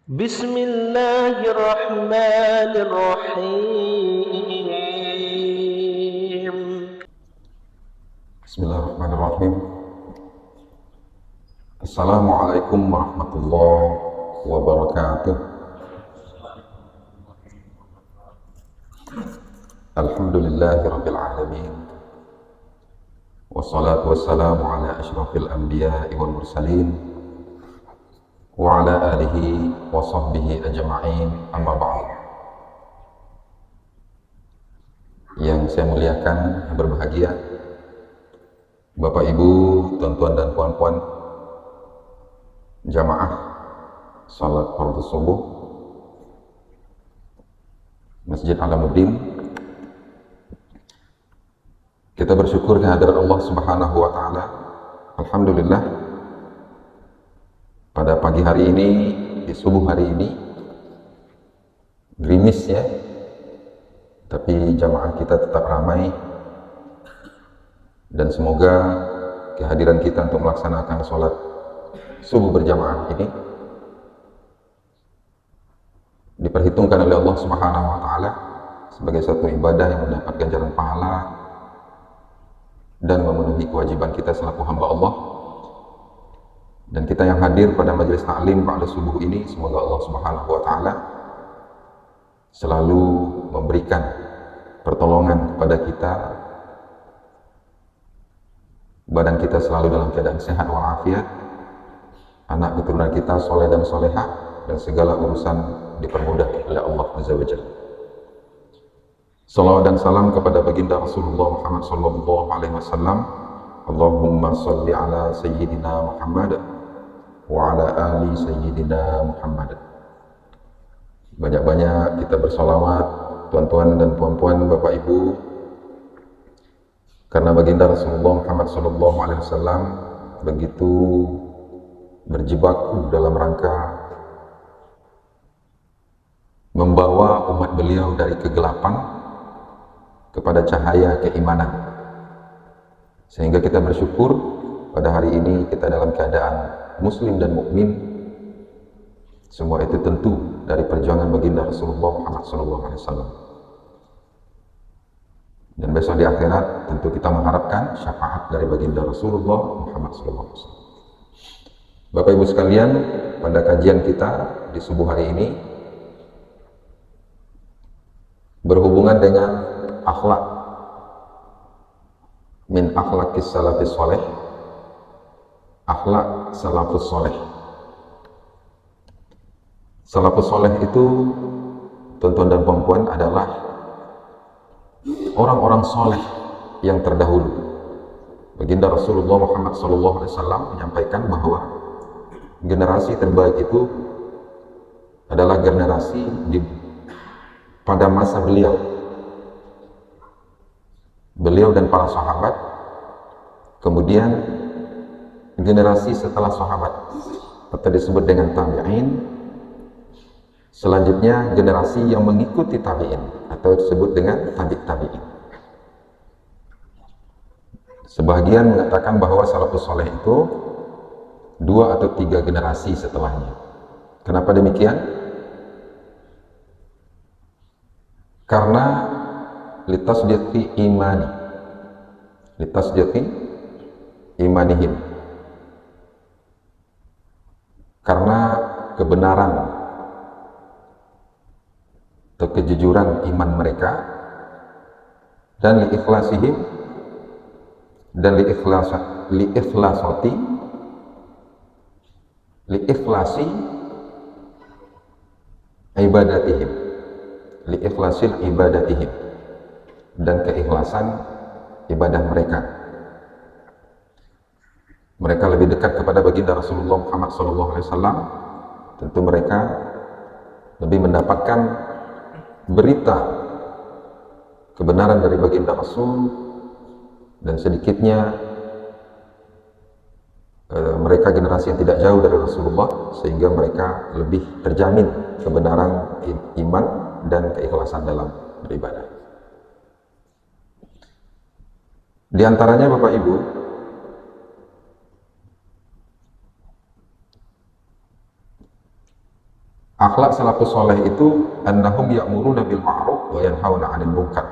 Bismillahirrahmanirrahim. Bismillahirrahmanirrahim. Assalamualaikum warahmatullahi wabarakatuh. Alhamdulillahi rabbil alamin. Wassalatu wassalamu ala asyrafil anbiya'i wal mursalin wa ala alihi wa sahbihi ajma'in, amma ba'd. Yang saya muliakan, yang berbahagia, Bapak Ibu, tuan-tuan dan puan-puan, jamaah salat fardu subuh Masjid Alamuddin, kita bersyukur kehadirat Allah Subhanahu wa Ta'ala. Alhamdulillah, pada pagi hari ini, di subuh hari ini, gerimis ya, tapi jamaah kita tetap ramai, dan semoga kehadiran kita untuk melaksanakan sholat subuh berjamaah ini diperhitungkan oleh Allah Subhanahu wa Ta'ala sebagai satu ibadah yang mendapat ganjaran pahala dan memenuhi kewajiban kita selaku hamba Allah. Dan kita yang hadir pada majelis ta'lim pada subuh ini, semoga Allah Subhanahu wa Ta'ala selalu memberikan pertolongan kepada kita, badan kita selalu dalam keadaan sehat walafiat, anak keturunan kita soleh dan solehah, dan segala urusan dipermudah oleh Allah Azza wa Jalla. Salawat dan salam kepada baginda Rasulullah Muhammad sallallahu alaihi wasallam. Allahumma salli ala sayyidina Muhammad wa ala ali sayyidina Muhammad. Banyak-banyak kita bersolawat, tuan-tuan dan puan-puan, Bapak Ibu, karena baginda Rasulullah Muhammad sallallahu alaihi wasallam begitu berjibaku dalam rangka membawa umat beliau dari kegelapan kepada cahaya keimanan, sehingga kita bersyukur pada hari ini kita dalam keadaan muslim dan mukmin. Semua itu tentu dari perjuangan baginda Rasulullah Muhammad SAW. Dan besok di akhirat tentu kita mengharapkan syafaat dari baginda Rasulullah Muhammad SAW. Bapak Ibu sekalian, pada kajian kita di subuh hari ini berhubungan dengan akhlak min akhlakis salafis soleh, akhlak salafus soleh. Salafus soleh itu, tuan-tuan dan puan-puan, adalah orang-orang soleh yang terdahulu. Baginda Rasulullah Muhammad SAW menyampaikan bahwa generasi terbaik itu adalah generasi pada masa beliau dan para sahabat, kemudian generasi setelah sahabat atau disebut dengan tabi'in, selanjutnya generasi yang mengikuti tabi'in atau disebut dengan tabi'in. Sebagian mengatakan bahwa salafus soleh itu 2 atau 3 generasi setelahnya. Kenapa demikian? Karena litasdiqi imanihim, karena kebenaran atau kejujuran iman mereka, dan liikhlasihim, dan liikhlasi ibadatihim, liikhlasil ibadatihim, dan keikhlasan ibadah mereka. Mereka lebih dekat kepada baginda Rasulullah Muhammad SAW. Tentu mereka lebih mendapatkan berita kebenaran dari baginda Rasul, dan sedikitnya mereka generasi yang tidak jauh dari Rasulullah, sehingga mereka lebih terjamin kebenaran iman dan keikhlasan dalam beribadah. Di antaranya Bapak Ibu, Akhlak salafus soleh itu annahum ya'muruna bil ma'ruf wa yanhauna 'anil munkar.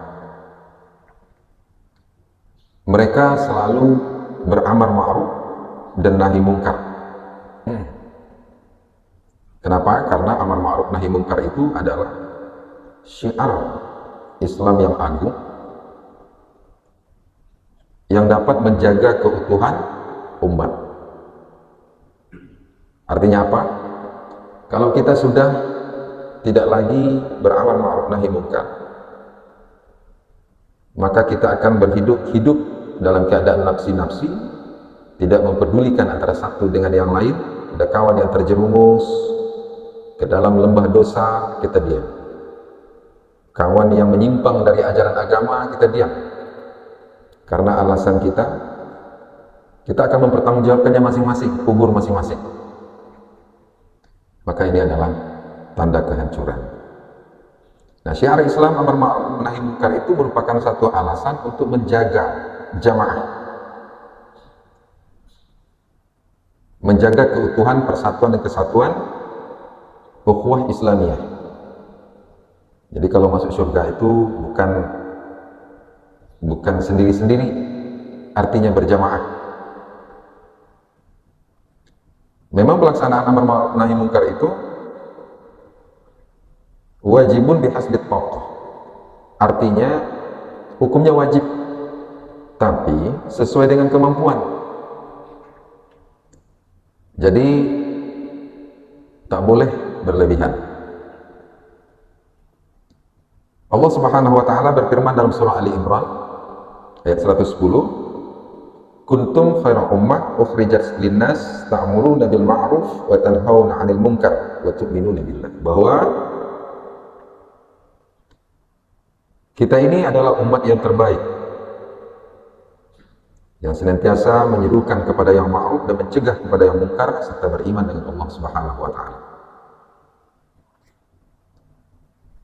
Mereka selalu beramar ma'ruf dan nahi munkar. Kenapa? Karena amar ma'ruf nahi munkar itu adalah syiar Islam yang agung yang dapat menjaga keutuhan umat. Artinya apa? Kalau kita sudah tidak lagi beramar ma'ruf nahi munkar, maka kita akan hidup dalam keadaan nafsi-nafsi, tidak mempedulikan antara satu dengan yang lain. Ada kawan yang terjerumus ke dalam lembah dosa, kita diam. Kawan yang menyimpang dari ajaran agama, kita diam. Karena alasan kita akan mempertanggungjawabkannya masing-masing, kubur masing-masing. Maka ini adalah tanda kehancuran. Nah, syiar Islam amar ma'ruf nahi munkar itu merupakan satu alasan untuk menjaga jamaah, menjaga keutuhan persatuan dan kesatuan ukhuwah Islamiyah. Jadi kalau masuk surga itu bukan sendiri-sendiri, artinya berjamaah. Memang pelaksanaan amar ma'ruf nahi munkar itu wajibun bihasbit thaqah. Artinya hukumnya wajib, tapi sesuai dengan kemampuan. Jadi tak boleh berlebihan. Allah Subhanahu wa taala berfirman dalam surah Ali Imran ayat 110, kuntum khaira ummah ukhrijat linnas ta'muruna bil ma'ruf wa tanhauna 'anil munkar wa tu'minuna billah. Bahwa kita ini adalah umat yang terbaik, yang senantiasa menyerukan kepada yang ma'ruf dan mencegah kepada yang munkar serta beriman dengan Allah Subhanahu wa taala.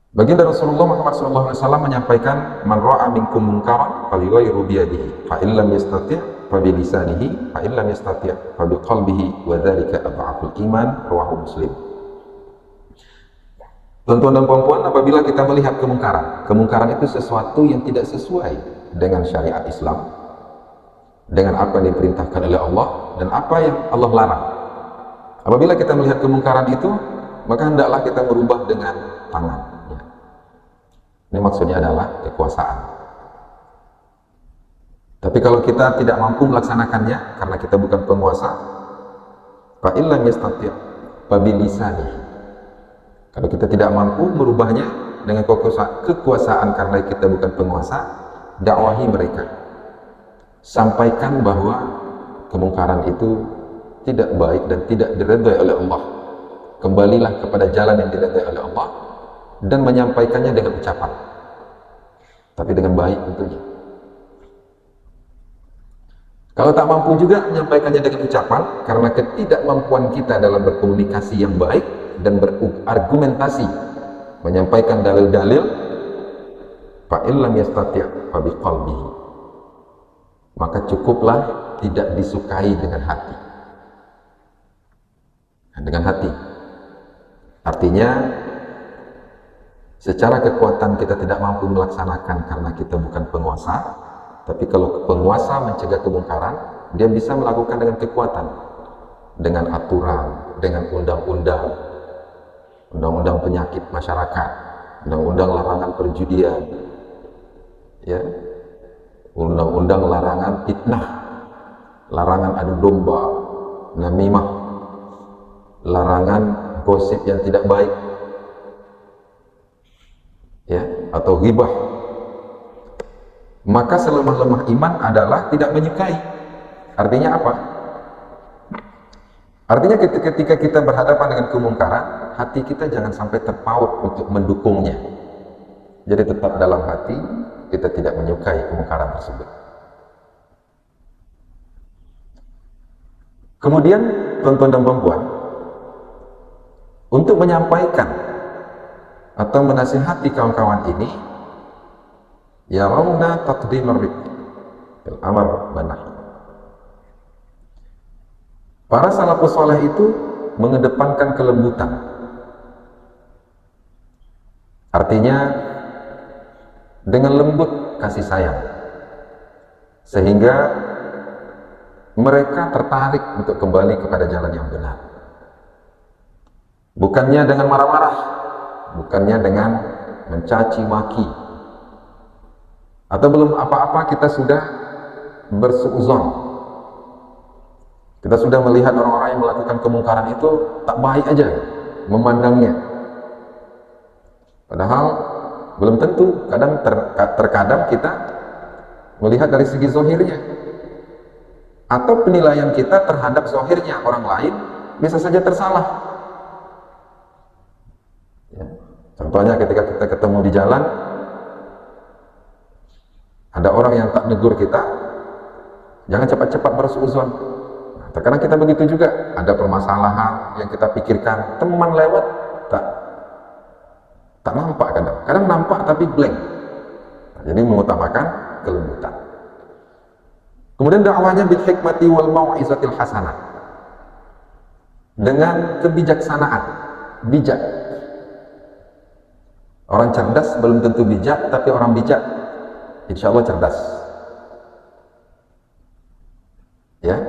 Baginda Rasulullah Muhammad SAW menyampaikan, man ra'a minkum munkaran falyughayyirhu biyadihi fa in lam yastati' fa bi lisanihi fa in lam yastati' fa bi qalbihi wa dzalika adhaful iman, rawahu Muslim. Tuan-tuan dan puan-puan, apabila kita melihat kemungkaran itu sesuatu yang tidak sesuai dengan syariat Islam, dengan apa yang diperintahkan oleh Allah dan apa yang Allah larang. Apabila kita melihat kemungkaran itu, maka hendaklah kita merubah dengan tangan. Ini maksudnya adalah kekuasaan. Tapi kalau kita tidak mampu melaksanakannya karena kita bukan penguasa, fa illam yastati' fa bilisanihi. Kalau kita tidak mampu merubahnya dengan kekuasaan karena kita bukan penguasa, dakwahi mereka. Sampaikan bahwa kemungkaran itu tidak baik dan tidak diridhai oleh Allah. Kembalilah kepada jalan yang diridhai oleh Allah dan menyampaikannya dengan ucapan, tapi dengan baik tentunya. Kalau tak mampu juga menyampaikannya dengan ucapan karena ketidakmampuan kita dalam berkomunikasi yang baik dan berargumentasi, menyampaikan dalil-dalil, fa illam yastati' fa biqalbihi, maka cukuplah tidak disukai dengan hati. Dengan hati artinya secara kekuatan kita tidak mampu melaksanakan karena kita bukan penguasa, tapi kalau penguasa mencegah kemungkaran, dia bisa melakukan dengan kekuatan, dengan aturan, dengan undang-undang, undang-undang penyakit masyarakat, undang-undang larangan perjudian, ya, undang-undang larangan fitnah, larangan adu domba, namimah, larangan gosip yang tidak baik, ya, atau ghibah. Maka selemah-lemah iman adalah tidak menyukai. Artinya apa? Artinya ketika kita berhadapan dengan kemungkaran, hati kita jangan sampai terpaut untuk mendukungnya. Jadi tetap dalam hati kita tidak menyukai kemungkaran tersebut. Kemudian tuan-tuan dan perempuan, untuk menyampaikan atau menasihati kawan-kawan ini, ya rauna taqdimar rifq bil amr wa nahy. Para salafus saleh itu mengedepankan kelembutan Artinya dengan lembut kasih sayang, sehingga mereka tertarik untuk kembali kepada jalan yang benar. Bukannya dengan marah-marah, bukannya dengan mencaci maki, atau belum apa-apa kita sudah bersuuzon. Kita sudah melihat orang-orang yang melakukan kemungkaran itu tak baik aja memandangnya. Padahal belum tentu, terkadang kita melihat dari segi zahirnya, atau penilaian kita terhadap zahirnya orang lain bisa saja tersalah. Ya. Contohnya ketika kita ketemu di jalan, ada orang yang tak negur kita, jangan cepat-cepat bersuuzon. Nah, terkadang kita begitu juga, ada permasalahan yang kita pikirkan, teman lewat tak nampak, kadang nampak tapi blank. Nah, jadi mengutamakan kelembutan. Kemudian dakwahnya bil hikmati wal mau'izatil hasanah, dengan kebijaksanaan, bijak. Orang cerdas belum tentu bijak, tapi orang bijak insya Allah cerdas. Ya.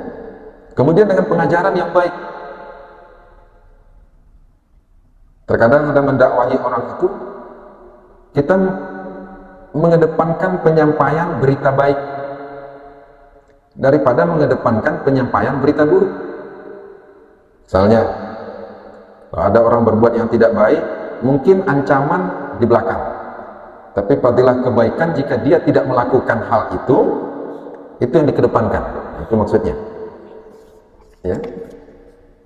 Kemudian dengan pengajaran yang baik. Terkadang ada mendakwahi orang itu, kita mengedepankan penyampaian berita baik daripada mengedepankan penyampaian berita buruk. Misalnya, kalau ada orang berbuat yang tidak baik, mungkin ancaman di belakang. Tapi fadilah kebaikan jika dia tidak melakukan hal itu yang dikedepankan. Itu maksudnya. Ya.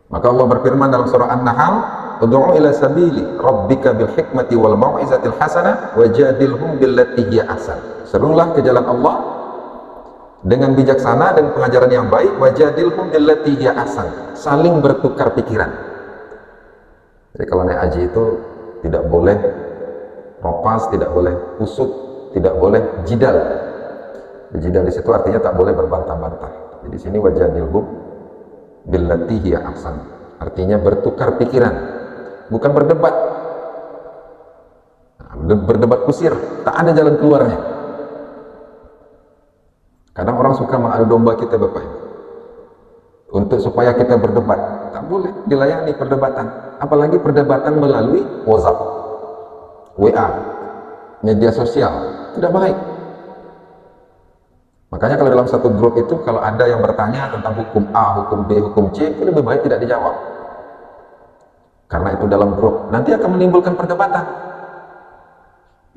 Maka Allah berfirman dalam surah An-Nahl, "Ud'u ila sabili rabbika bil hikmati wal mau'izatil hasanah wajadilhum billati hiya ahsan." Serulah ke jalan Allah dengan bijaksana dan pengajaran yang baik, wajadilhum billati hiya ahsan. Saling bertukar pikiran. Jadi kalau naik haji itu tidak boleh ropas, tidak boleh usut, tidak boleh jidal. Jidal di situ artinya tak boleh berbantah-bantah. Jadi di sini wajadilhum billati hiya ahsan, artinya bertukar pikiran, bukan berdebat. Nah, berdebat kusir, tak ada jalan keluarnya. Kadang orang suka mengadu domba kita, Bapak Ibu, untuk supaya kita berdebat. Tak boleh dilayani perdebatan, apalagi perdebatan melalui WhatsApp, WA, media sosial, tidak baik. Makanya kalau dalam satu grup itu, kalau ada yang bertanya tentang hukum A, hukum B, hukum C, itu lebih baik tidak dijawab. Karena itu dalam grup, nanti akan menimbulkan perdebatan.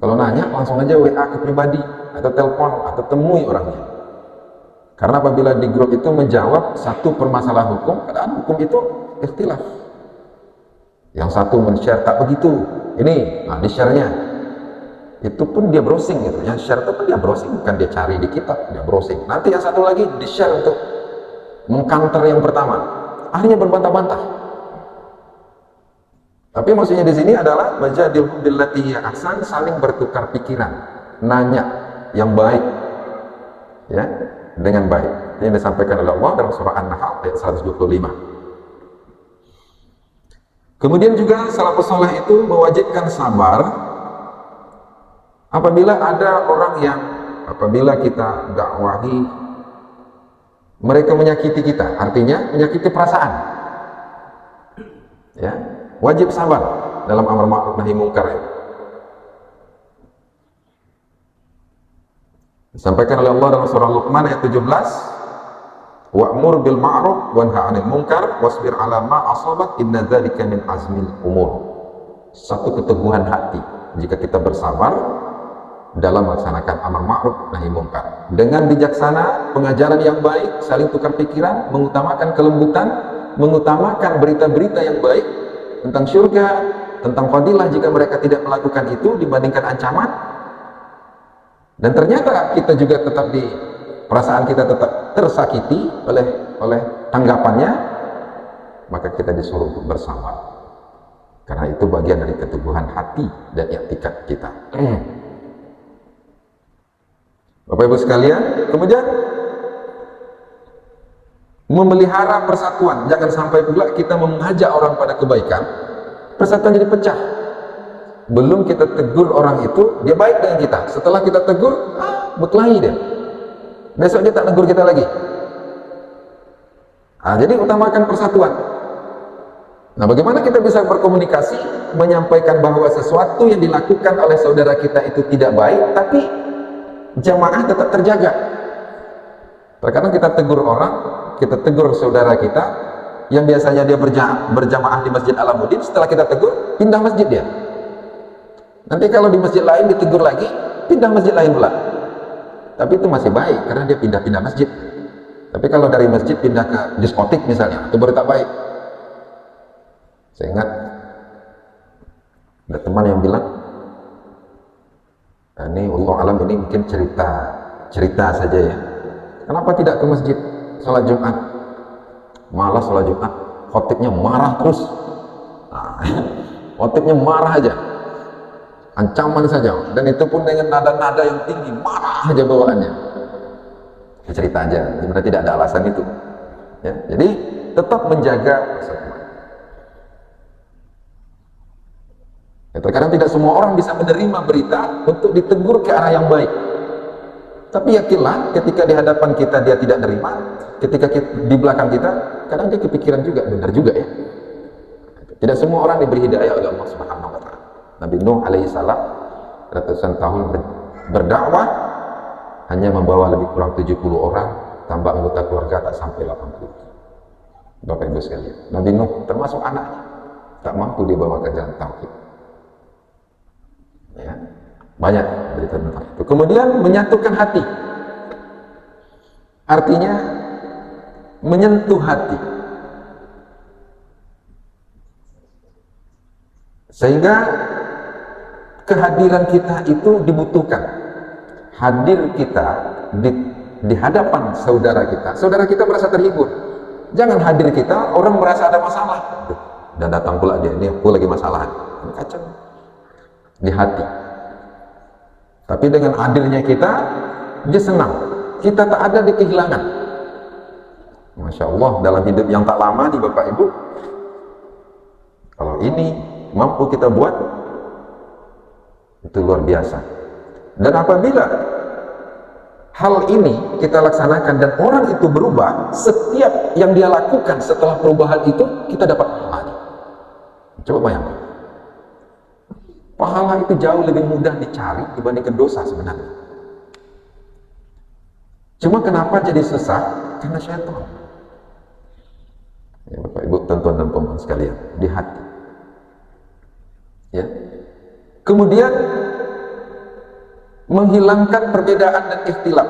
Kalau nanya, langsung aja WA ke pribadi, atau telepon, atau temui orangnya. Karena apabila di grup itu menjawab satu permasalahan hukum, kadang hukum itu ikhtilaf. Yang satu men-share tak begitu, ini, nah di-share-nya. Itu pun dia browsing gitu. Yang share itu pun dia browsing, bukan dia cari di kitab, dia browsing. Nanti yang satu lagi di-share untuk mengcounter yang pertama. Akhirnya berbantah-bantah. Tapi maksudnya di sini adalah wajadilhum billati hiya ahsan, saling bertukar pikiran, nanya yang baik. Ya, dengan baik. Ini yang disampaikan oleh Allah dalam surah An-Nahl ayat 125. Kemudian juga salafus saleh itu mewajibkan sabar apabila ada orang yang apabila kita dakwahi mereka menyakiti kita, artinya menyakiti perasaan. Ya, wajib sabar dalam amar ma'ruf nahi munkar. Disampaikan oleh Allah dalam surah Luqman ayat 17, wa'mur bil ma'ruf wanha 'anil munkar wasbir 'ala ma asabak inna dzalika min azmil umur. Satu keteguhan hati jika kita bersabar dalam melaksanakan amar ma'ruf nahi munkar dengan bijaksana, pengajaran yang baik, saling tukar pikiran, mengutamakan kelembutan, mengutamakan berita-berita yang baik tentang syurga, tentang fadilah jika mereka tidak melakukan itu dibandingkan ancaman. Dan ternyata kita juga tetap perasaan kita tetap tersakiti oleh tanggapannya, maka kita disuruh untuk bersabar. Karena itu bagian dari keteguhan hati dan i'tikad kita. Bapak Ibu sekalian, kemudian memelihara persatuan. Jangan sampai pula kita mengajak orang pada kebaikan, persatuan jadi pecah. Belum kita tegur orang itu, dia baik dengan kita. Setelah kita tegur, berkelahi dia. Besok dia tak tegur kita lagi. Jadi utamakan persatuan. Nah, bagaimana kita bisa berkomunikasi, menyampaikan bahwa sesuatu yang dilakukan oleh saudara kita itu tidak baik, tapi jamaah tetap terjaga. Terkadang kita tegur orang, kita tegur saudara kita, yang biasanya dia berjamaah di Masjid Alamuddin, setelah kita tegur, pindah masjid dia. Nanti kalau di masjid lain ditegur lagi, pindah masjid lain pula. Tapi itu masih baik, karena dia pindah-pindah masjid. Tapi kalau dari masjid pindah ke diskotik misalnya, itu baru tak baik. Saya ingat ada teman yang bilang, ini Allah alam, ini mungkin cerita saja ya. Kenapa tidak ke masjid sholat Jumat? Malas sholat Jumat, khotibnya marah terus. Khotibnya marah aja, ancaman saja, dan itu pun dengan nada-nada yang tinggi, marah aja bawaannya. Cerita aja, sebenarnya tidak ada alasan itu. Ya, jadi tetap menjaga persatuan. Ya, terkadang tidak semua orang bisa menerima berita untuk ditegur ke arah yang baik. Tapi yakinlah, ketika di hadapan kita dia tidak nerima, ketika di belakang kita, kadang dia kepikiran juga, benar juga ya. Tidak semua orang diberi hidayah oleh Allah Subhanahu wa Ta'ala. Nabi Nuh alaihissalam ratusan tahun berdakwah, hanya membawa lebih kurang 70 orang, tambah anggota keluarga tak sampai 80. Bapak Ibu sekalian, Nabi Nuh termasuk anaknya tak mampu dibawa ke jalan tauhid. Ya, banyak berita tentang itu. Kemudian menyatukan hati, artinya menyentuh hati, sehingga kehadiran kita itu dibutuhkan. Hadir kita di hadapan saudara kita merasa terhibur. Jangan hadir kita, orang merasa ada masalah dan datang pula dia, ini aku lagi masalah, kacau di hati. Tapi dengan hadirnya kita, dia senang, kita tak ada di kehilangan. Masya Allah, dalam hidup yang tak lama nih Bapak Ibu, kalau ini mampu kita buat, itu luar biasa. Dan apabila hal ini kita laksanakan dan orang itu berubah, setiap yang dia lakukan setelah perubahan itu, kita dapat pahala. Coba bayangkan, pahala itu jauh lebih mudah dicari dibandingkan dosa sebenarnya. Cuma kenapa jadi sesat? Karena syaitan. Ya, Bapak Ibu, tuan-tuan dan puan sekalian, di hati. Ya. Kemudian menghilangkan perbedaan dan ikhtilaf.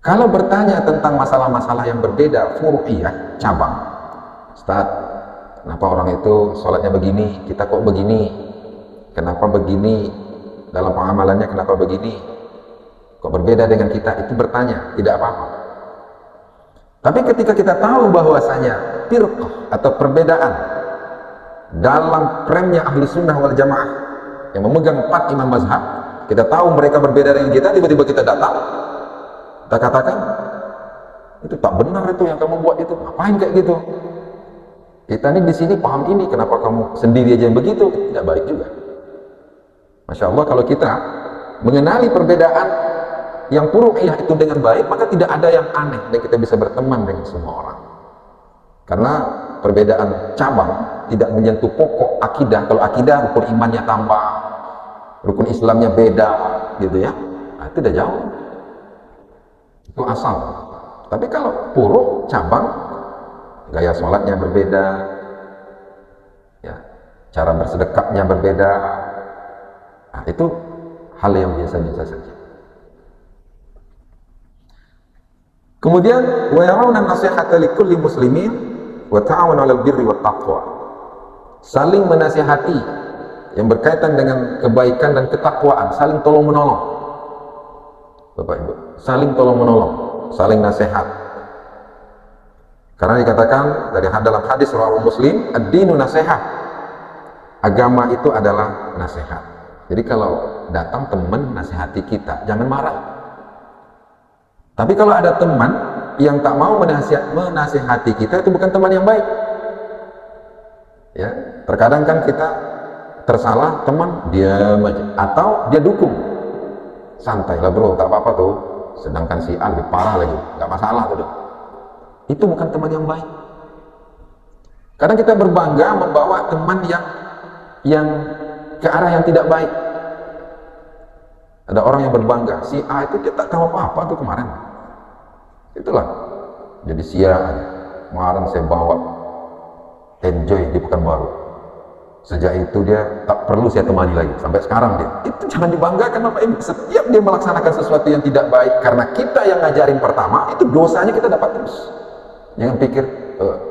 Kalau bertanya tentang masalah-masalah yang berbeda, furu'iyah, cabang, Ustaz, kenapa orang itu sholatnya begini, kita kok begini, kenapa begini, dalam pengamalannya kenapa begini, kok berbeda dengan kita, itu bertanya, tidak apa-apa. Tapi ketika kita tahu bahwasanya firqah atau perbedaan dalam premnya ahli sunnah wal jamaah yang memegang 4 imam mazhab, kita tahu mereka berbeda dengan kita, tiba-tiba kita datang, kita katakan, itu tak benar itu yang kamu buat itu, ngapain kayak gitu? Kita ini di sini paham ini, kenapa kamu sendiri aja yang begitu? Tidak baik juga. Masya Allah, kalau kita mengenali perbedaan yang furu'iyah itu dengan baik, maka tidak ada yang aneh dan kita bisa berteman dengan semua orang. Karena perbedaan cabang tidak menyentuh pokok akidah. Kalau akidah, rukun imannya tambah, rukun Islamnya beda, gitu ya. Nah, itu udah jauh. Itu asal. Tapi kalau furu' cabang, gaya sholatnya berbeda, ya, cara bersedekahnya berbeda, nah, itu hal yang biasa-biasa saja. Kemudian wa yarawna nasihata likulli muslimin wa ta'awunu 'alal birri wat taqwa. Saling menasihati yang berkaitan dengan kebaikan dan ketakwaan, saling tolong-menolong. Bapak Ibu, saling tolong-menolong, saling nasihat. Karena dikatakan dalam hadis riwayat Muslim, ad-dinu nasihat. Agama itu adalah nasihat. Jadi kalau datang teman nasihati kita, jangan marah. Tapi kalau ada teman yang tak mau menasihati kita, itu bukan teman yang baik. Ya, terkadang kan kita tersalah, teman diam aja, atau dia dukung, santai lah bro, tak apa-apa tuh, sedangkan si A lebih parah lagi, nggak masalah tuh dong. Itu bukan teman yang baik. Kadang kita berbangga membawa teman yang ke arah yang tidak baik. Ada orang yang berbangga, si A itu dia tak tahu apa-apa tuh kemarin. Itulah, jadi sia kemarin saya bawa enjoy di Pekanbaru. Sejak itu dia tak perlu saya temani lagi, sampai sekarang dia. Itu jangan dibanggakan Bapak Ibu. Setiap dia melaksanakan sesuatu yang tidak baik, karena kita yang ngajarin pertama, itu dosanya kita dapat terus. Jangan pikir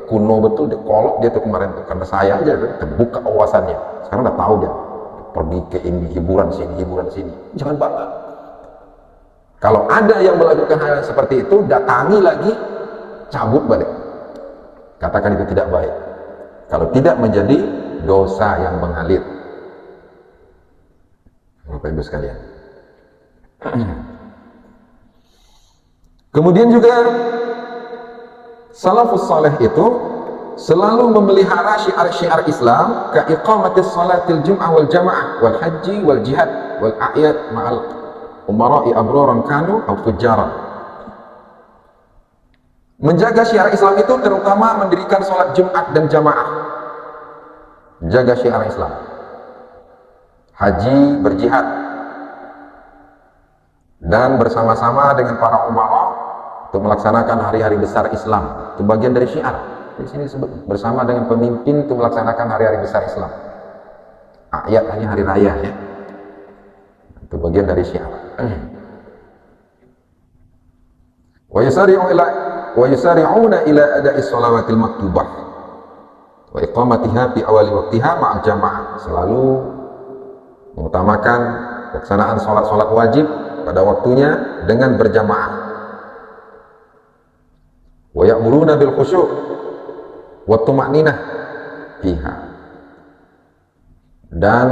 kuno betul, dia kolok dia tuh kemarin tuh, karena saya aja tuh, terbuka wawasannya. Sekarang udah tahu dia, pergi ke ini, hiburan sini. Jangan bangga. Kalau ada yang melakukan hal seperti itu, datangi lagi, cabut balik. Katakan itu tidak baik. Kalau tidak, menjadi dosa yang mengalir. Bapak Ibu sekalian. Kemudian juga salafus saleh itu selalu memelihara syiar-syiar Islam, ka iqamatis salatil jum'ah wal jamaah wal haji wal jihad wal a'yad ma'al umara'i abraran kanu atau fujaran. Menjaga syiar Islam itu terutama mendirikan salat Jumat dan jamaah. Jaga syiar Islam. Haji, berjihad, dan bersama-sama dengan para umara untuk melaksanakan hari-hari besar Islam. Itu bagian dari syiar. Di sini disebut bersama dengan pemimpin untuk melaksanakan hari-hari besar Islam. Ayat hanya hari raya ya. Itu bagian dari syiar. Wa yusari'una ila ada'i shalawatil maktubah wa iqamatiha fi awali waqtiha ma'al jamaah. Selalu mengutamakan pelaksanaan salat-salat wajib pada waktunya dengan berjamaah. Wa ya'muruna bil khusyu' wa tuma'ninah fiha, dan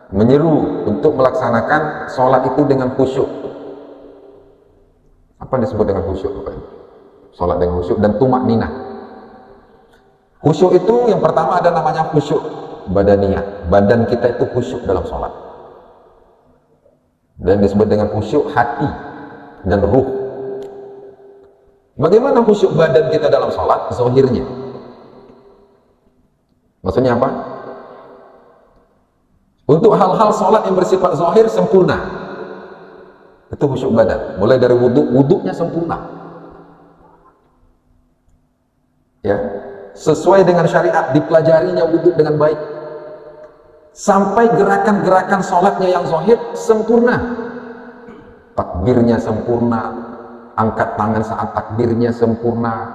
menyeru untuk melaksanakan sholat itu dengan khusyuk. Apa disebut dengan khusyuk? Sholat dengan khusyuk dan tumak ninah. Khusyuk itu yang pertama ada namanya khusyuk badaniyah. Badan kita itu khusyuk dalam sholat. Dan disebut dengan khusyuk hati dan ruh. Bagaimana khusyuk badan kita dalam sholat? Zahirnya. Maksudnya apa? Untuk hal-hal sholat yang bersifat zahir sempurna, itu khusyuk badan. Mulai dari wudhunya sempurna, ya, sesuai dengan syariat, dipelajarinya wudhu dengan baik, sampai gerakan-gerakan sholatnya yang zahir sempurna. Takbirnya sempurna, angkat tangan saat takbirnya sempurna,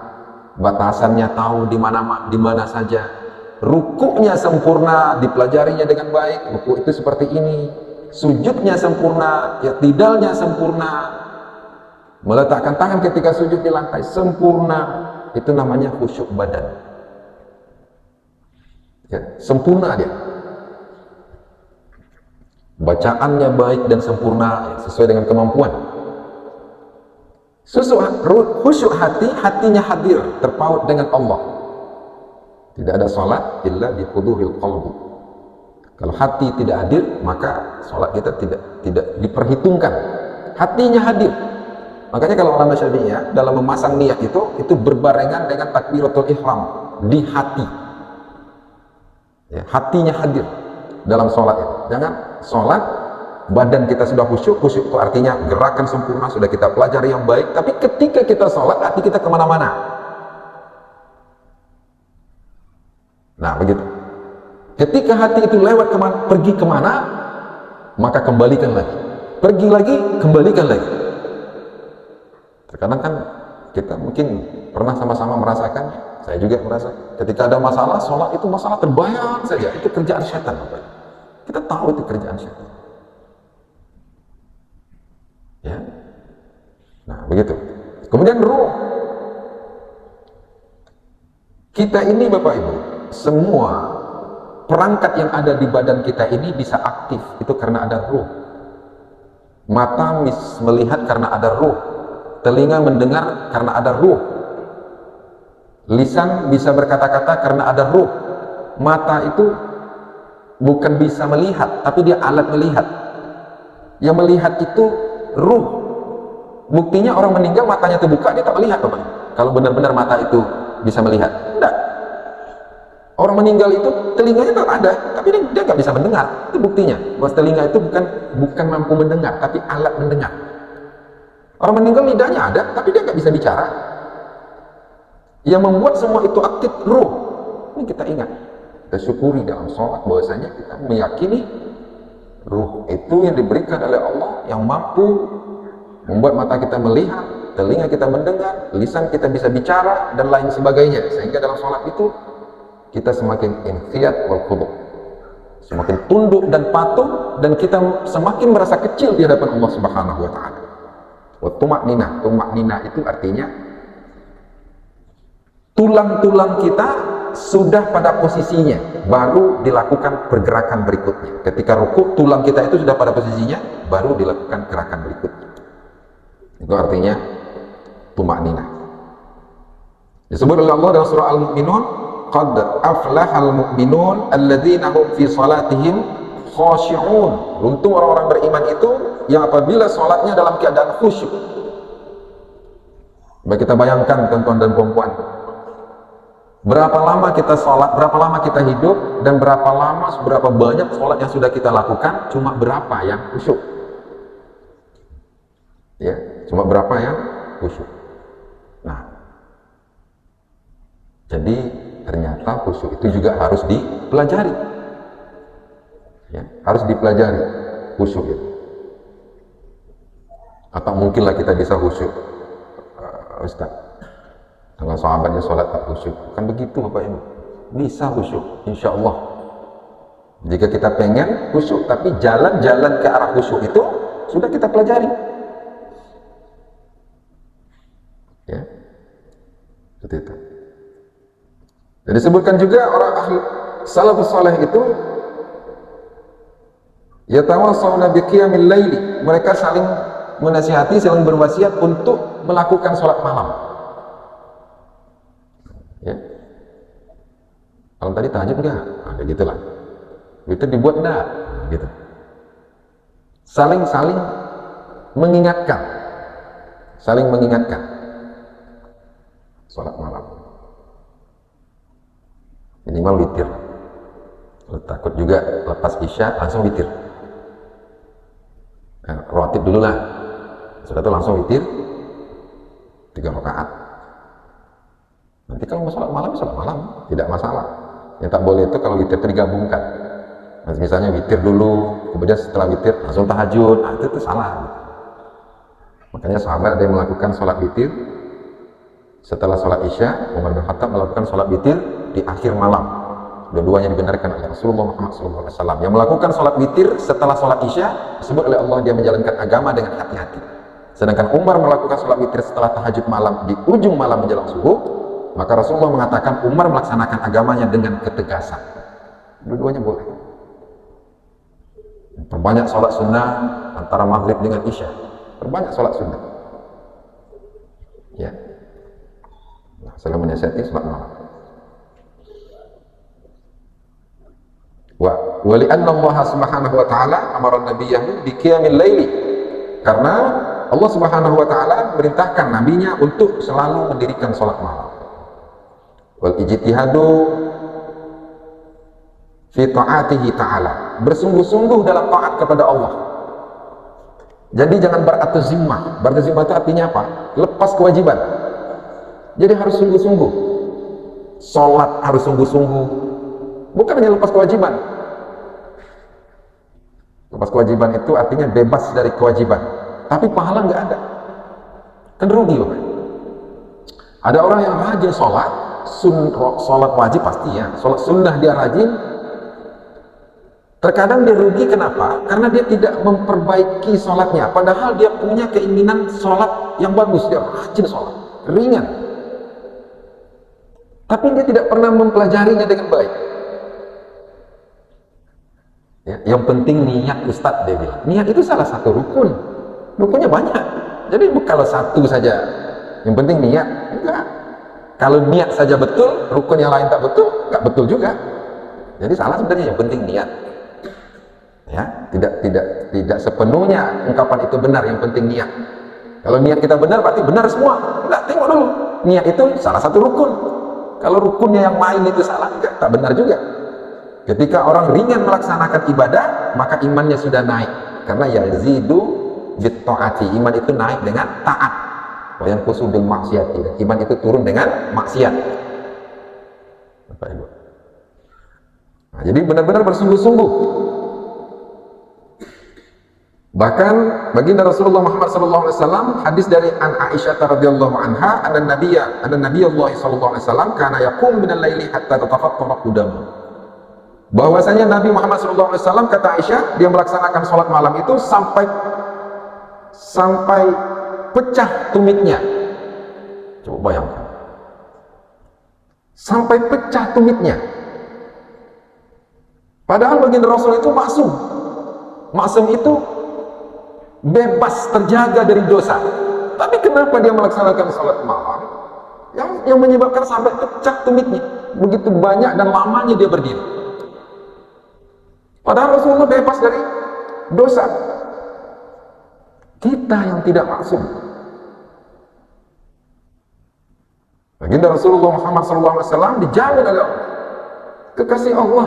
batasannya tahu di mana saja. Rukuknya sempurna, dipelajarinya dengan baik. Rukuk itu seperti ini. Sujudnya sempurna, i'tidalnya sempurna. Meletakkan tangan ketika sujud di lantai sempurna. Itu namanya khusyuk badan. Ya, sempurna dia. Bacaannya baik dan sempurna, ya, sesuai dengan kemampuan. Khusyuk hati, hatinya hadir, terpaut dengan Allah. Tidak ada sholat illa bi huduril qalbi. Kalau hati tidak hadir, maka sholat kita tidak diperhitungkan. Hatinya hadir. Makanya kalau ulama Syafi'iyah dalam memasang niat itu berbarengan dengan takbiratul ihram di hati. Ya, hatinya hadir dalam sholat itu. Jangan sholat badan kita sudah khusyuk. Khusyuk itu artinya gerakan sempurna, sudah kita pelajari yang baik, tapi ketika kita sholat hati kita kemana-mana. Nah begitu. Ketika hati itu lewat pergi kemana, maka kembalikan lagi. Pergi lagi, kembalikan lagi. Terkadang kan kita mungkin pernah sama-sama merasakan, saya juga merasa, ketika ada masalah, sholat itu masalah terbayang saja. Itu kerjaan setan. Kita tahu itu kerjaan setan. Ya. Nah begitu. Kemudian ruh. Kita ini Bapak Ibu, semua perangkat yang ada di badan kita ini bisa aktif, itu karena ada ruh. Mata melihat karena ada ruh, telinga mendengar karena ada ruh, lisan bisa berkata-kata karena ada ruh, mata itu bukan bisa melihat, tapi dia alat melihat. Yang melihat itu ruh. Buktinya orang meninggal matanya terbuka, dia tak melihat Bapak. Kalau benar-benar mata itu bisa melihat, enggak. Orang meninggal itu telinganya tak ada, tapi dia nggak bisa mendengar. Itu buktinya bahwa telinga itu bukan mampu mendengar, tapi alat mendengar. Orang meninggal lidahnya ada, tapi dia nggak bisa bicara. Yang membuat semua itu aktif ruh. Ini kita ingat, kita syukuri dalam sholat bahwasanya kita meyakini ruh itu yang diberikan oleh Allah, yang mampu membuat mata kita melihat, telinga kita mendengar, lisan kita bisa bicara, dan lain sebagainya. Sehingga dalam sholat itu kita semakin inqiyad wal khudu', semakin tunduk dan patuh, dan kita semakin merasa kecil di hadapan Allah Subhanahu wa taala. Wa tuma'ninah, tuma'ninah itu artinya tulang-tulang kita sudah pada posisinya, baru dilakukan pergerakan berikutnya. Ketika rukuk, tulang kita itu sudah pada posisinya, baru dilakukan gerakan berikutnya. Itu artinya tuma'ninah. Disebut oleh Allah dalam surah Al-Mu'minun, qad aflahal mu'minun alladzina hum fi salatihim khashi'un. Beruntung orang-orang beriman itu yang apabila salatnya dalam keadaan khusyuk. Baik, kita bayangkan tuan-tuan dan puan-puan, berapa lama kita salat, berapa lama kita hidup, dan berapa banyak salat yang sudah kita lakukan, cuma berapa yang khusyuk? Ya, cuma berapa yang khusyuk? Nah, jadi ternyata khusyuk itu juga harus dipelajari, ya, harus dipelajari khusyuk itu. Atau mungkinlah kita bisa khusyuk, Ustaz, kalau sahabatnya sholat tak khusyuk, kan begitu Bapak Ibu? Bisa khusyuk, insya Allah. Jika kita pengen khusyuk, tapi jalan-jalan ke arah khusyuk itu sudah kita pelajari, ya, seperti itu. Dan disebutkan juga orang ahli salafus saleh itu yatawasawna biqiyamil laili, mereka saling menasihati, saling berwasiat untuk melakukan sholat malam. Ya, kalau tadi tahajud enggak, ada gitulah. Itu dibuat enggak, gitu. Saling mengingatkan, sholat malam. Minimal witir. Kalau takut juga lepas isya langsung witir. Nah, rawatib dulu lah. Sudah itu langsung witir 3 rakaat. Nanti kalau mau sholat malam tidak masalah. Yang tak boleh itu kalau witir itu digabungkan. Nah, misalnya witir dulu, kemudian setelah witir langsung tahajud. Nah, itu salah. Makanya sahabat ada yang melakukan sholat witir setelah sholat isya. Umar bin Khattab melakukan sholat witir di akhir malam. Dua-duanya dibenarkan oleh Rasulullah Muhammad SAW. Yang melakukan sholat witir setelah sholat isya disebut oleh Allah dia menjalankan agama dengan hati-hati. Sedangkan Umar melakukan sholat witir setelah tahajud malam di ujung malam menjelang subuh, maka Rasulullah mengatakan Umar melaksanakan agamanya dengan ketegasan. Dua-duanya boleh. Perbanyak sholat sunnah antara maghrib dengan isya. Perbanyak sholat sunnah. Ya. Nah, saya menasihati sholat malam. Wa li'anna Allah Subhanahu wa taala amara nabiyahu bi qiyamil laili. Karena Allah Subhanahu wa taala merintahkan nabinya untuk selalu mendirikan salat malam. Wal ijtihadu fi ta'atihi ta'ala. Bersungguh-sungguh dalam taat kepada Allah. Jadi jangan beratus zimmah. Beratus zimmah itu artinya apa? Lepas kewajiban. Jadi harus sungguh-sungguh. Salat harus sungguh-sungguh. Bukan hanya lepas kewajiban. Lepas kewajiban itu artinya bebas dari kewajiban, tapi pahala nggak ada. Kan rugi loh. Ada orang yang rajin sholat, sholat wajib pasti ya, sholat sunnah dia rajin. Terkadang dia rugi, kenapa? Karena dia tidak memperbaiki sholatnya. Padahal dia punya keinginan sholat yang bagus, dia rajin sholat, ringan. Tapi dia tidak pernah mempelajarinya dengan baik. Ya, yang penting niat Ustadz, dia bilang. Niat itu salah satu rukun. Rukunnya banyak. Jadi kalau satu saja, yang penting niat, enggak. Kalau niat saja betul, rukun yang lain tak betul, enggak betul juga. Jadi salah sebenarnya, yang penting niat. Ya, tidak sepenuhnya ungkapan itu benar, yang penting niat. Kalau niat kita benar berarti benar semua. Enggak, tengok dulu. Niat itu salah satu rukun. Kalau rukunnya yang lain itu salah, enggak, tak benar juga. Ketika orang ringan melaksanakan ibadah, maka imannya sudah naik. Karena yazidu bit ta'ati, iman itu naik dengan taat. Wa yanqusu bil maksiati, iman itu turun dengan maksiat. Bapak Ibu. Nah, jadi benar-benar bersungguh-sungguh. Bahkan baginda Rasulullah Muhammad SAW, hadis dari An Aisyah radhiyallahu anha, anna Nabiyullah sallallahu alaihi wasallam kana yaqum minal laili hatta tatafattara qudamu. Bahwasanya Nabi Muhammad SAW, kata Aisyah, dia melaksanakan sholat malam itu sampai pecah tumitnya. Coba bayangkan, sampai pecah tumitnya. Padahal baginda Rasul itu maksum. Maksum itu bebas, terjaga dari dosa. Tapi kenapa dia melaksanakan sholat malam yang menyebabkan sampai pecah tumitnya? Begitu banyak dan lamanya dia berdiri. Padahal Rasulullah bebas dari dosa. Kita yang tidak maksum. Baginda Rasulullah Muhammad SAW dijamin oleh Allah, kekasih Allah.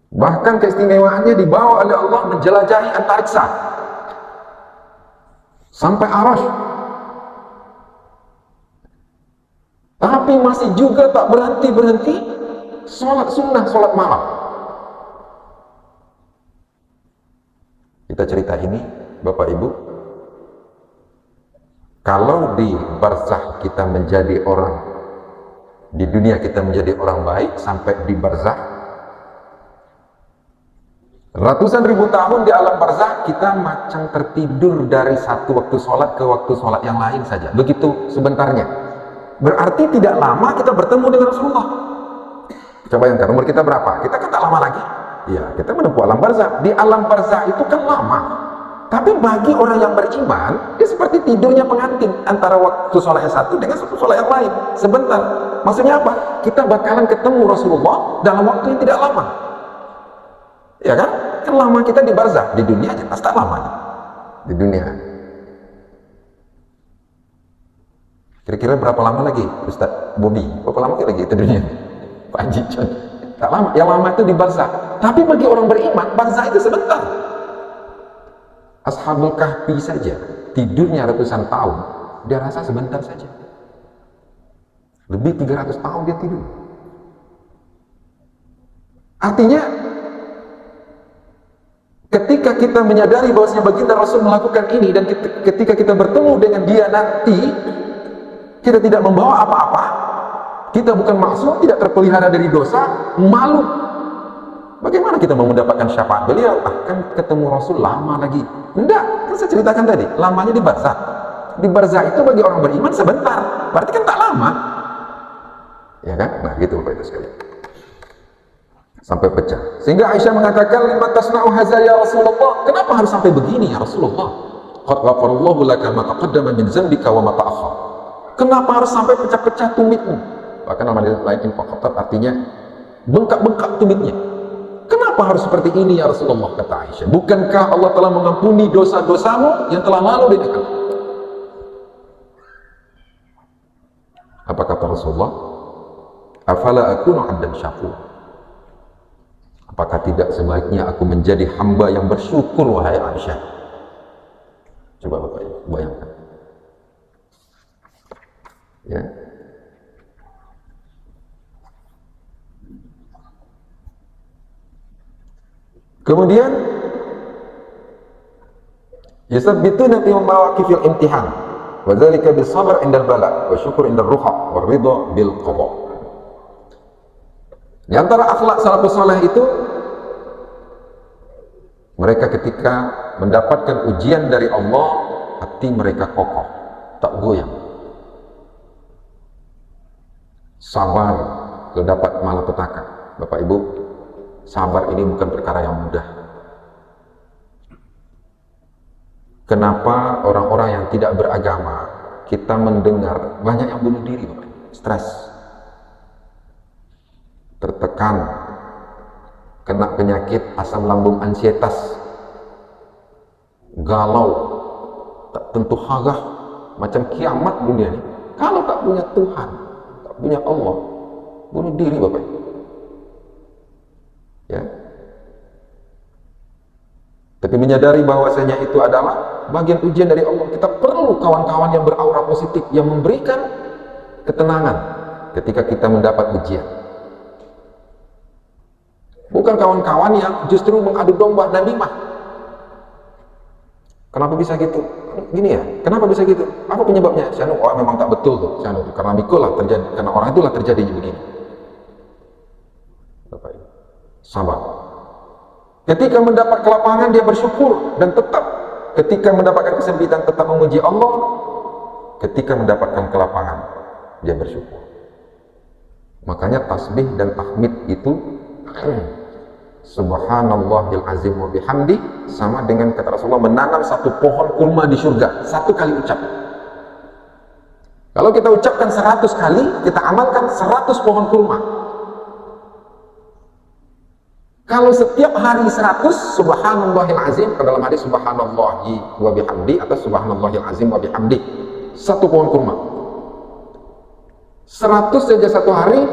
Bahkan keistimewaannya dibawa oleh Allah menjelajahi antariksa sampai Arasy. Tapi masih juga tak berhenti sholat sunnah, sholat malam. Kita cerita ini, Bapak Ibu, kalau di barzah kita menjadi orang, di dunia kita menjadi orang baik, sampai di barzah ratusan ribu tahun di alam barzah, kita macam tertidur dari satu waktu sholat ke waktu sholat yang lain saja. Begitu sebentarnya. Berarti tidak lama kita bertemu dengan Rasulullah. Coba bayangkan, umur kita berapa? Kita kan tak lama lagi. Ya, kita menempuh alam barzah. Di alam barzah itu kan lama. Tapi bagi orang yang beriman, dia seperti tidurnya pengantin antara waktu sholat yang satu dengan satu sholat yang lain. Sebentar. Maksudnya apa? Kita bakalan ketemu Rasulullah dalam waktu yang tidak lama. Ya kan? Kan lama kita di barzah. Di dunia aja pasti lama. Di dunia. Kira-kira berapa lama lagi, Ustaz Bobby? Berapa lama lagi itu dunia? Pak Haji John. Tak lama. Yang lama itu di barzah. Tapi bagi orang beriman, barzah itu sebentar. Ashabul Kahfi saja tidurnya ratusan tahun, dia rasa sebentar saja. Lebih 300 tahun dia tidur. Artinya ketika kita menyadari bahwasanya baginda Rasul melakukan ini, dan ketika kita bertemu dengan dia nanti, kita tidak membawa apa-apa, kita bukan maksum, tidak terpelihara dari dosa, malu. Bagaimana kita mau mendapatkan syafaat beliau? Akan ketemu Rasul lama lagi. Enggak, kan saya ceritakan tadi, lamanya di barzah. Di barzah itu bagi orang beriman sebentar, berarti kan tak lama. Ya kan? Nah gitu Bapak Ibu sekalian. Sampai pecah. Sehingga Aisyah mengatakan, lima tasna'u hadza ya Rasulullah. Kenapa harus sampai begini ya Rasulullah? Qad ghafarallahu laka ma taqaddama min dzambika wa ma ta'akhkhar. Kenapa harus sampai pecah-pecah tumitmu? Bahkan nama lain infaqatat, artinya bengkak-bengkak tumitnya. Kenapa harus seperti ini ya Rasulullah, kata Aisyah? Bukankah Allah telah mengampuni dosa-dosamu yang telah lalu di dekat? Apa kata Rasulullah? Afala akunu 'abdan syakur. Apakah tidak sebaiknya aku menjadi hamba yang bersyukur, wahai Aisyah? Coba Bapak Ibu bayangkan. Ya. Kemudian yusabbituna fi mawaqifil imtihan wa dzalika bis sabr indal bala wa syukur indal ruha wa ridha bil qada. Di antara akhlak salafus saleh itu, mereka ketika mendapatkan ujian dari Allah, hati mereka kokoh, tak goyang. Sabar kalau dapat malapetaka. Bapak Ibu, sabar ini bukan perkara yang mudah. Kenapa orang-orang yang tidak beragama, kita mendengar banyak yang bunuh diri, Bapak? Stres, tertekan, kena penyakit asam lambung ansietas, galau, tak tentu harah, macam kiamat dunia ini. Kalau tak punya Tuhan, tak punya Allah, bunuh diri Bapak. Ya. Tapi menyadari bahwasanya itu adalah bagian ujian dari Allah. Kita perlu kawan-kawan yang beraura positif, yang memberikan ketenangan ketika kita mendapat ujian. Bukan kawan-kawan yang justru mengadu domba dan namimah. Kenapa bisa gitu? Gini ya, kenapa bisa gitu? Apa penyebabnya? Syanu, oh memang tak betul tuh. Syanu, karena mikulah terjadi, karena orang itulah terjadinya begini. Bapak Ibu, sabar. Ketika mendapat kelapangan dia bersyukur, dan tetap ketika mendapatkan kesempitan tetap memuji Allah. Ketika mendapatkan kelapangan dia bersyukur. Makanya tasbih dan tahmid itu Subhanallahil azim wa bihamdi sama dengan kata Rasulullah menanam satu pohon kurma di surga, satu kali ucap. Kalau kita ucapkan 100 kali, kita amalkan 100 pohon kurma. Kalau setiap hari 100 Subhanallahil azim, ke dalam hadis Subhanallahi wa bihamdi atau Subhanallahil azim wa bihamdi, satu pohon kurma. 100 saja satu hari,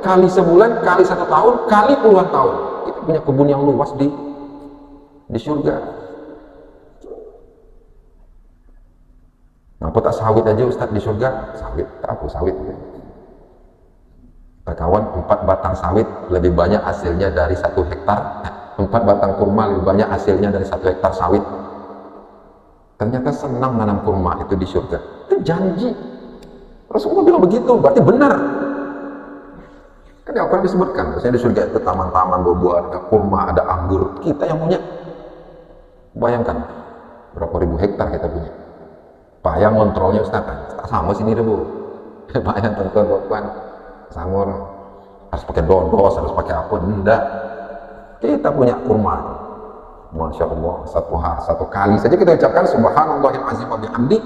kali sebulan, kali 1 tahun, kali puluhan tahun. Kita punya kebun yang luas di surga. Apa tak sawit aja Ustaz di surga? Sawit, tak apa sawit. Kawan, 4 batang sawit lebih banyak hasilnya dari 1 hektar. 4 batang kurma lebih banyak hasilnya dari 1 hektar sawit. Ternyata senang nanam kurma itu di surga. Itu janji. Rasulullah bilang begitu, berarti benar. Kan yang akan disebutkan, misalnya di surga itu taman-taman, buah-buahan, ada kurma, ada anggur. Kita yang punya. Bayangkan, berapa ribu hektar kita punya. Bayang kontrolnya Ustaz kan? Tak sama sini deh Bu. Bayang tentuan-tentuan. Sama orang harus pakai dodos, harus pakai apa, enggak. Kita punya kurma. Masya Allah, satu kali saja kita ucapkan Subhanallahil azim wa bihamdi,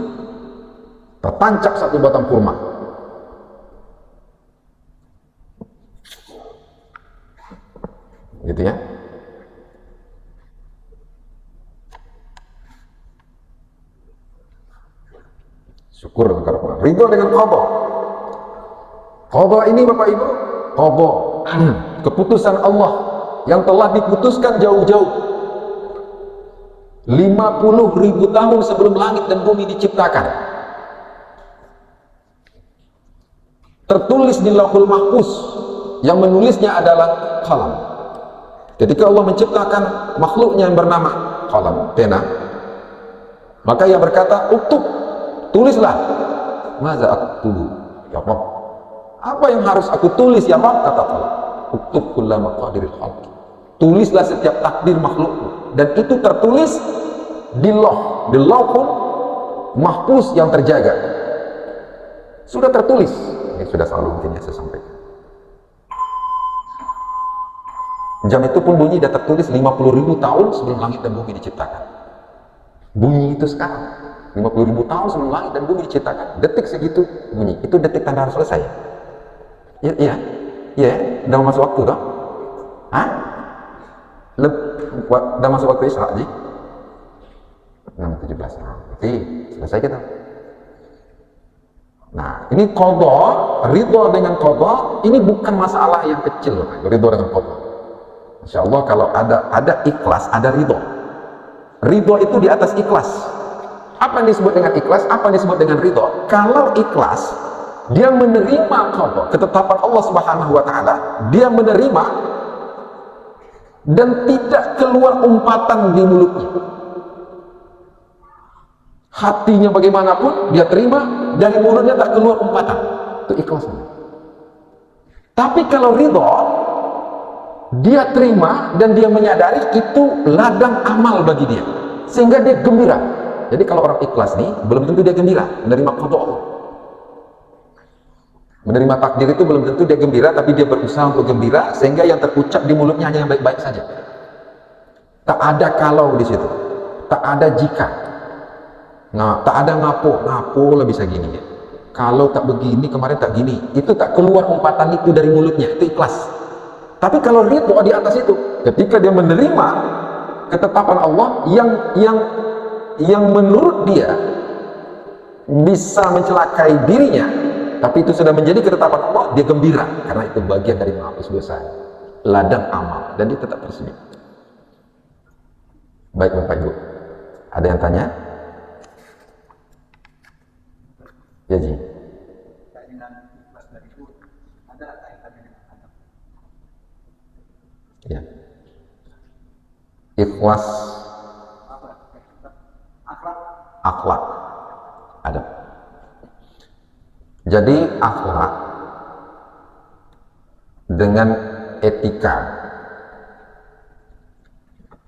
tertancap 1 batang kurma. Gitu ya. Syukur dengan karunia. Ridho dengan qadha. Qadha ini Bapak Ibu, qadha, keputusan Allah yang telah diputuskan jauh-jauh 50.000 tahun sebelum langit dan bumi diciptakan. Tertulis di Lauhul Mahfuz, yang menulisnya adalah qalam. Ketika Allah menciptakan makhluknya yang bernama qalam, pena, maka ia berkata, "Uktub, tulislah." Maza aktubu, ya Rabb, apa yang harus aku tulis ya Rabb? Kata Allah, "Uktub kulla maqadiril khalq." Tulislah setiap takdir makhlukku, dan itu tertulis di Lauhul Mahfuz yang terjaga. Sudah tertulis. Ini sudah selalu mungkin saya sampaikan. Jam itu pun bunyi sudah tertulis 50.000 tahun sebelum langit dan bumi diciptakan. Bunyi itu sekarang 50.000 tahun sebelum langit dan bumi diciptakan. Detik segitu bunyi. Itu detik tanda harus selesai. Iya, udah masuk waktu toh? Hah? Udah masuk waktu Isra Ji? 6.17. Oke, selesai kita. Nah, ini qadha, ridho dengan qadha, ini bukan masalah yang kecil, ridho dengan qadha. Insya Allah kalau ada ikhlas, ada ridho. Ridho itu di atas ikhlas. Apa yang disebut dengan ikhlas? Apa yang disebut dengan ridho? Kalau ikhlas, dia menerima qadha, ketetapan Allah Subhanahu wa taala, dia menerima dan tidak keluar umpatan di mulutnya. Hatinya bagaimanapun dia terima, dari mulutnya tak keluar umpatan. Itu ikhlasnya. Tapi kalau ridho, dia terima dan dia menyadari itu ladang amal bagi dia, sehingga dia gembira. Jadi kalau orang ikhlas nih, belum tentu dia gembira menerima qadha Allah. Menerima takdir itu belum tentu dia gembira, tapi dia berusaha untuk gembira, sehingga yang terucap di mulutnya hanya yang baik-baik saja. Tak ada kalau di situ, tak ada jika. Nah, tak ada ngapo lah bisa gini ya. Kalau tak begini, kemarin tak gini. Itu tak keluar umpatan itu dari mulutnya, itu ikhlas. Tapi kalau ridho di atas itu, ketika dia menerima ketetapan Allah yang menurut dia bisa mencelakai dirinya, tapi itu sudah menjadi ketetapan Allah, dia gembira karena itu bagian dari menghapus dosa, ladang amal, dan dia tetap tersenyum. Baik Bapak Ibu, ada yang tanya? Ya Ji. Ya. Ikhlas akhlak ada. Jadi akhlak dengan etika,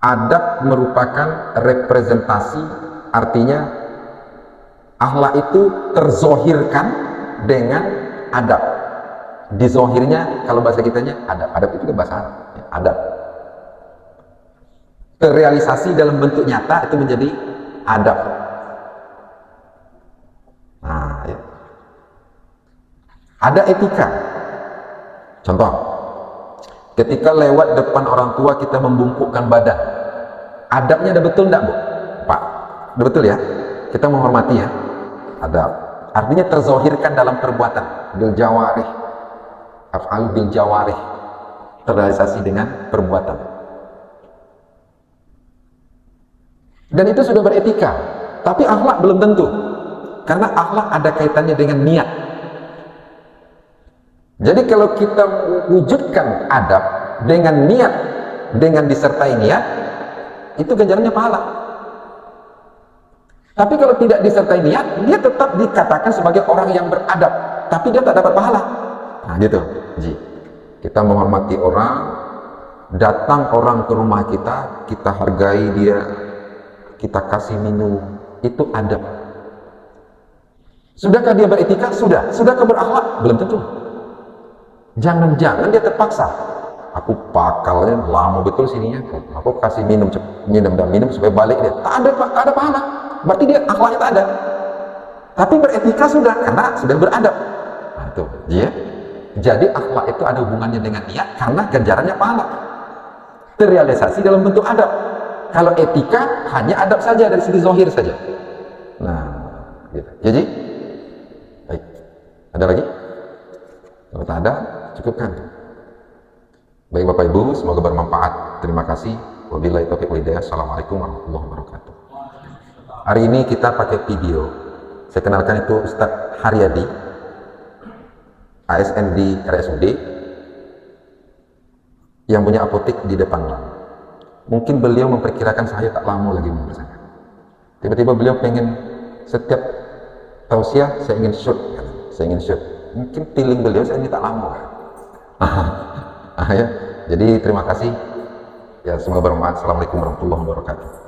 adab merupakan representasi, artinya akhlak itu terzohirkan dengan adab. Dizohirnya kalau bahasa kitanya adab, adab itu kan bahasa Arab ya, adab. Terrealisasi dalam bentuk nyata itu menjadi adab. Nah, ya. Ada etika. Contoh, ketika lewat depan orang tua kita membungkukkan badan, adabnya ada betul enggak Bu? Pak, ada betul ya? Kita menghormati ya, adab. Artinya terzohirkan dalam perbuatan, bil jawarih, af'al bil jawarih, terrealisasi dengan perbuatan. Dan itu sudah beretika. Tapi akhlak belum tentu, karena akhlak ada kaitannya dengan niat. Jadi kalau kita wujudkan adab dengan niat, dengan disertai niat, itu ganjarannya pahala. Tapi kalau tidak disertai niat, dia tetap dikatakan sebagai orang yang beradab, tapi dia tak dapat pahala. Nah gitu, Ji. Kita menghormati orang, datang orang ke rumah kita, kita hargai dia, kita kasih minum, itu adab. Sudahkah dia beretika? Sudah. Sudahkah berakhlak? Belum tentu. Jangan-jangan dia terpaksa. Aku pakalnya lama betul sininya, aku kasih minum supaya balik dia. Tak ada pahala. Berarti dia akhlaknya tak ada. Tapi beretika sudah, karena sudah beradab. Nah itu, ya. Jadi akhlak itu ada hubungannya dengan niat, karena ganjarannya pahala. Terrealisasi dalam bentuk adab. Kalau etika hanya adab saja dari segi zahir saja. Nah, gitu. Jadi, baik. Ada lagi? Kalau tak ada, cukupkan. Baik Bapak Ibu, semoga bermanfaat. Terima kasih. Wabillahi taufiq wal hidayah. Assalamualaikum warahmatullahi wabarakatuh. Hari ini kita pakai video. Saya kenalkan itu Ustadz Haryadi, ASN di RSUD, yang punya apotek di depan lah. Mungkin beliau memperkirakan saya tak lama lagi umur saya. Tiba-tiba beliau pengen setiap tausiah saya ingin shoot, saya ingin shoot. Mungkin feeling beliau saya ini tak lama. Ya. Jadi terima kasih. Ya semoga bermanfaat. Assalamualaikum warahmatullahi wabarakatuh.